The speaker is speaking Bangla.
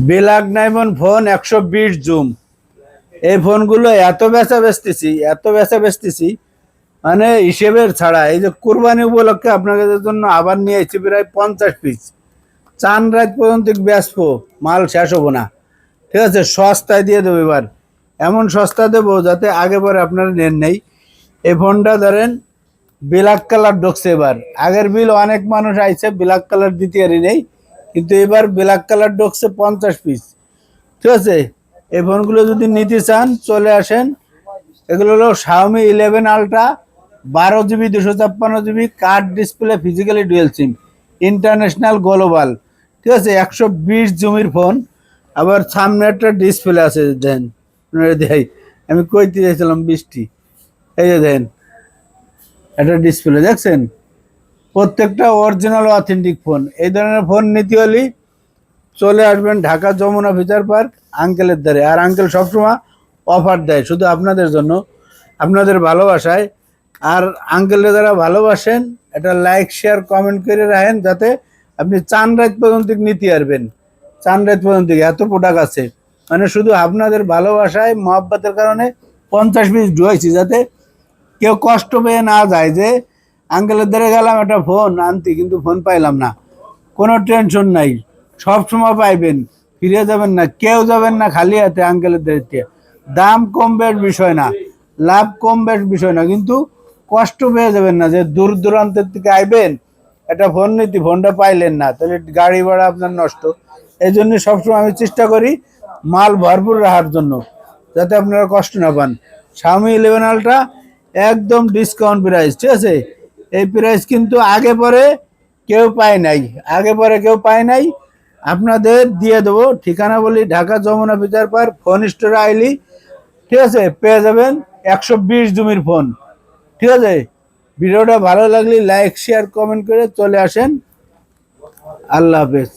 বিলাক নাইমন ফোন 120 জুম। এই ফোনগুলো এত বেচা বেচতেছি মানে হিসেবের ছাড়া। এই যে কুরবানি উপলক্ষে আপনাদের জন্য আবার নিয়ে এসেছি প্রায় 50 পিস। চান রাত পর্যন্ত বেচবো, মাল শেষ হবো না। ঠিক আছে, সস্তায় দিয়ে দেবো এবার। এমন সস্তা দেবো যাতে আগে পরে আপনারা নেন নেই। এই ফোনটা ধরেন ব্ল্যাক কালার ঢুকছে এবার। আগের বিল অনেক মানুষ আইছে ব্ল্যাক কালার দিতে পারি নেই, কিন্তু এবার ব্ল্যাক কালার ঢুকছে 50 পিস। ঠিক আছে, এই ফোনগুলো যদি নিতে চান চলে আসেন। এগুলো হলো Xiaomi 11 ultra, 12 GB 256 GB, curved display, physically dual SIM, international global. ঠিক আছে, 120 জুমির ফোন। আবার সামনে একটা ডিসপ্লে আছে, দেন দেখাই। আমি কইতে চাইছিলাম 20টি। এই যে দেন একটা ডিসপ্লে দেখছেন। প্রত্যেকটা অরিজিনাল অথেন্টিক ফোন। এই ধরনের ফোন নিতে হলে চলে আসবেন ঢাকা যমুনা ফিচার পার্ক আঙ্কেলের দ্বারে। আর আঙ্কেল সবসময় অফার দেয় শুধু আপনাদের জন্য, আপনাদের ভালোবাসায়। আর আঙ্কেলের যারা ভালোবাসেন এটা লাইক শেয়ার কমেন্ট করে রাখেন, যাতে আপনি চান রাত পর্যন্ত নিতে পারবেন। চান রাত পর্যন্ত এত প্রোডাক্ট আছে, মানে শুধু আপনাদের ভালোবাসায় মহব্বতের কারণে 50 পিস ঢুকাইছি, যাতে কেউ কষ্ট পেয়ে না যায় যে আঙ্কেলের দ্বারে গেলাম একটা ফোন আনতে কিন্তু ফোন পাইলাম না। কোনো টেনশন নাই, সব সময় পাইবেন, ফিরে যাবেন না, কেউ যাবেন না খালি হাতে আঙ্কেলের দায়িত্বে। দাম কম বেশ বিষয় না, লাভ কম বেশ বিষয় না, কিন্তু কষ্ট পেয়ে যাবেন না যে দূর দূরান্তের থেকে আইবেন একটা ফোন নিতে, ফোনটা পাইলেন না, তাহলে গাড়ি ভাড়া আপনার নষ্ট। এই জন্য সবসময় আমি চেষ্টা করি মাল ভরপুর রাখার জন্য, যাতে আপনারা কষ্ট না পান। Xiaomi 11 আলট্রা একদম ডিসকাউন্ট প্রাইস। ঠিক আছে, এই প্রাইস কিন্তু আগে পরে কেউ পায় নাই, আগে পরে কেউ পায় নাই। আপনাদের দিয়ে দেবো। ঠিকানা বলি, Dhaka Jamuna future park, phone স্টোরে আইলি ঠিক আছে পেয়ে যাবেন 120 জুমির ফোন। ঠিক আছে, ভিডিওটা ভালো লাগলে লাইক শেয়ার কমেন্ট করে চলে আসেন। আল্লাহ হাফেজ।